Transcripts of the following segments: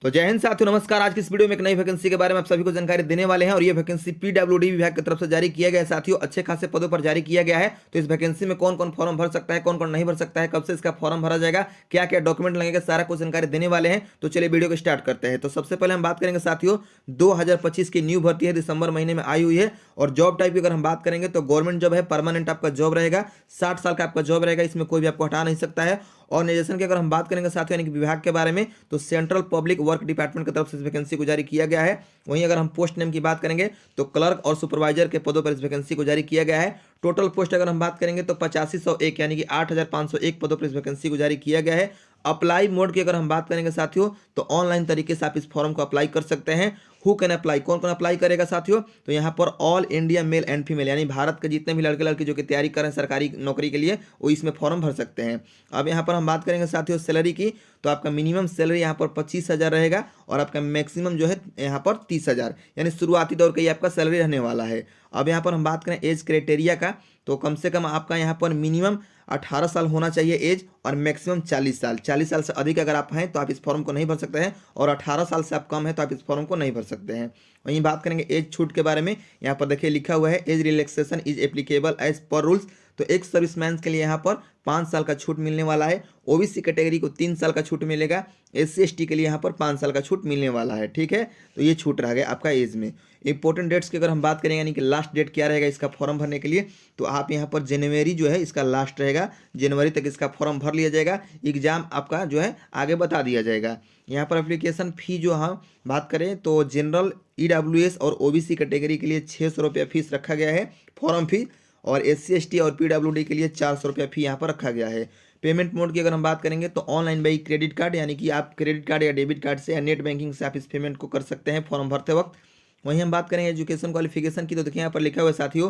तो जय हिंद साथियों, नमस्कार। आज की इस वीडियो में एक नई वैकेंसी के बारे में आप सभी को जानकारी देने वाले हैं और ये वैकेंसी पीडब्ल्यूडी विभाग की तरफ से जारी किया गया है। साथियों, अच्छे खासे पदों पर जारी किया गया है। तो इस वैकेंसी में कौन कौन फॉर्म भर सकता है, कौन कौन नहीं भर सकता है, कब से इसका फॉर्म भरा जाएगा, क्या क्या डॉक्यूमेंट लगेगा, सारा कुछ जानकारी देने वाले हैं। तो चलिए वीडियो को स्टार्ट करते हैं। तो सबसे पहले हम बात करेंगे साथियों, 2025 की न्यू भर्ती है, दिसंबर महीने में आई हुई है। और जॉब टाइप की अगर हम बात करेंगे तो गवर्नमेंट जॉब है, परमानेंट आपका जॉब रहेगा, 60 साल का आपका जॉब रहेगा, इसमें कोई भी आपको हटा नहीं सकता है। ऑर्गेनाइजेशन की अगर हम बात करेंगे साथियों, यानी कि विभाग के बारे में, तो सेंट्रल पब्लिक वर्क डिपार्टमेंट की तरफ से इस वैकेंसी को जारी किया गया है। वहीं अगर हम पोस्ट नेम की बात करेंगे तो क्लर्क और सुपरवाइजर के पदों पर इस वैकेंसी को जारी किया गया है। टोटल पोस्ट अगर हम बात करेंगे तो 8501 यानी कि 8501 पदों पर इस वैकेंसी को जारी किया गया है। अप्लाई मोड की अगर हम बात करेंगे साथियों, तो ऑनलाइन तरीके से आप इस फॉर्म को अप्लाई कर सकते हैं। हु कैन अप्लाई, कौन कौन अप्लाई करेगा साथियों, तो यहाँ पर all India male and female, यानी भारत के जितने भी लड़के लड़की जो कि तैयारी कर रहे हैं सरकारी नौकरी के लिए, वो इसमें फॉर्म भर सकते हैं। अब यहाँ पर हम बात करेंगे साथियों सैलरी की, तो आपका मिनिमम सैलरी यहाँ पर 25,000 रहेगा और आपका मैक्सिमम जो है यहाँ पर 30,000, यानी शुरुआती दौर का ये आपका सैलरी रहने वाला है। अब यहाँ पर हम बात करें एज क्राइटेरिया का, तो कम से कम आपका यहाँ पर मिनिमम 18 साल होना चाहिए एज और मैक्सिमम 40 साल। 40 साल से अधिक अगर आप हैं तो आप इस फॉर्म को नहीं भर सकते हैं, और 18 साल से आप कम है तो आप इस फॉर्म को नहीं भर सकते हैं। वहीं बात करेंगे एज छूट के बारे में, यहाँ पर देखिए लिखा हुआ है age relaxation is applicable as per rules. तो एक सर्विसमैन के लिए यहाँ पर 5 साल का छूट मिलने वाला है, ओबीसी कैटेगरी को 3 साल का छूट मिलेगा, एससी एसटी के लिए यहाँ पर 5 साल का छूट मिलने वाला है। ठीक है, तो ये छूट रह गया आपका एज में। इंपॉर्टेंट डेट्स की अगर हम बात करें, यानी कि लास्ट डेट क्या रहेगा इसका फॉर्म भरने के लिए, तो आप यहाँ पर जनवरी जो है इसका लास्ट रहेगा, जनवरी तक इसका फॉर्म भर लिया जाएगा। एग्जाम आपका जो है आगे बता दिया जाएगा। यहाँ पर एप्लीकेशन फ़ी जो हम बात करें तो जनरल, ईडब्ल्यूएस और ओबीसी कैटेगरी के लिए 600 रुपया फीस रखा गया है फॉर्म फी, और एससी एसटी और पीडब्ल्यूडी के लिए 400 रुपया फी यहाँ पर रखा गया है। पेमेंट मोड की अगर हम बात करेंगे तो ऑनलाइन बाई क्रेडिट कार्ड, यानी कि आप क्रेडिट कार्ड या डेबिट कार्ड से या नेट बैंकिंग से आप इस पेमेंट को कर सकते हैं फॉर्म भरते वक्त। वहीं हम बात करेंगे एजुकेशन क्वालिफिकेशन की, तो देखिए यहाँ पर लिखा हुआ है साथियों,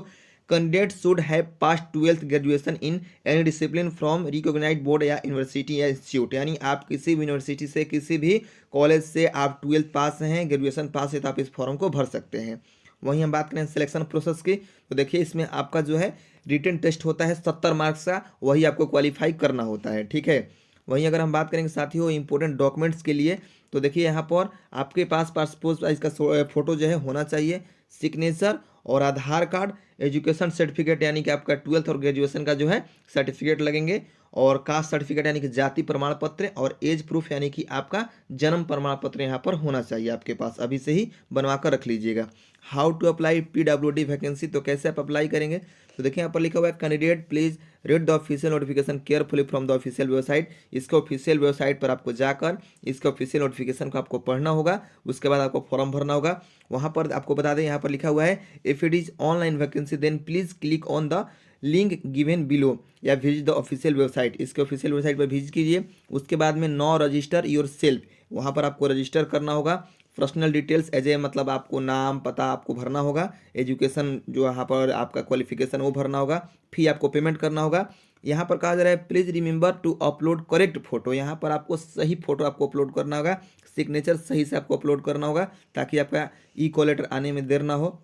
candidate should have pass 12th graduation in any discipline from recognised board या यूनिवर्सिटी या इंस्टीट्यूट, यानी आप किसी भी यूनिवर्सिटी से, किसी भी कॉलेज से आप 12th पास हैं, ग्रेजुएशन पास है, तो आप इस फॉर्म को भर सकते हैं। वहीं हम बात करें सिलेक्शन प्रोसेस की, तो देखिए इसमें आपका जो है रिटन टेस्ट होता है 70 मार्क्स का, वही आपको क्वालिफाई करना होता है। ठीक है, वहीं अगर हम बात करेंगे साथियों इंपॉर्टेंट डॉक्यूमेंट्स के लिए, तो देखिए यहाँ पर आपके पास पासपोर्ट साइज का फोटो जो है होना चाहिए, सिग्नेचर और आधार कार्ड, एजुकेशन सर्टिफिकेट यानी कि आपका 12th और ग्रेजुएशन का जो है सर्टिफिकेट लगेंगे, और कास्ट सर्टिफिकेट यानी कि जाति प्रमाण पत्र, और एज प्रूफ यानी कि आपका जन्म प्रमाण पत्र यहाँ पर होना चाहिए आपके पास, अभी से ही बनवा कर रख लीजिएगा। How to apply PWD vacancy, तो कैसे आप अप्लाई करेंगे, तो देखिए यहाँ पर लिखा हुआ है candidate please read the official notification carefully from the official website. इसके ऑफिशियल वेबसाइट पर आपको जाकर इसके ऑफिशियल नोटिफिकेशन को आपको पढ़ना होगा, उसके बाद आपको फॉर्म भरना होगा। वहाँ पर आपको बता दें, यहाँ पर लिखा हुआ है if it is online vacancy then please click on the link given below या विजिट द ऑफिशियल वेबसाइट। इसके ऑफिशियल वेबसाइट पर विजिट कीजिए। उसके बाद में नो रजिस्टर योर सेल्फ, वहाँ पर आपको रजिस्टर करना होगा। पर्सनल डिटेल्स एज ए, मतलब आपको नाम पता आपको भरना होगा, एजुकेशन जो यहाँ पर आपका क्वालिफिकेशन वो भरना होगा, फी आपको पेमेंट करना होगा। यहाँ पर कहा जा रहा है please remember to upload correct photo, यहाँ पर आपको सही फोटो आपको अपलोड करना होगा, सिग्नेचर सही से आपको अपलोड करना होगा ताकि आपका ई कॉल लेटर आने में देर ना हो।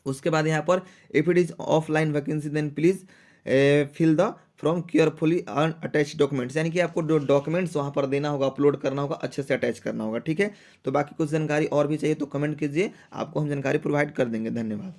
उसके बाद यहाँ पर if it is offline vacancy then please fill the form carefully attach documents, यानी कि आपको जो डॉक्यूमेंट्स वहाँ पर देना होगा, अपलोड करना होगा, अच्छे से अटैच करना होगा। ठीक है, तो बाकी कुछ जानकारी और भी चाहिए तो कमेंट कीजिए, आपको हम जानकारी प्रोवाइड कर देंगे। धन्यवाद।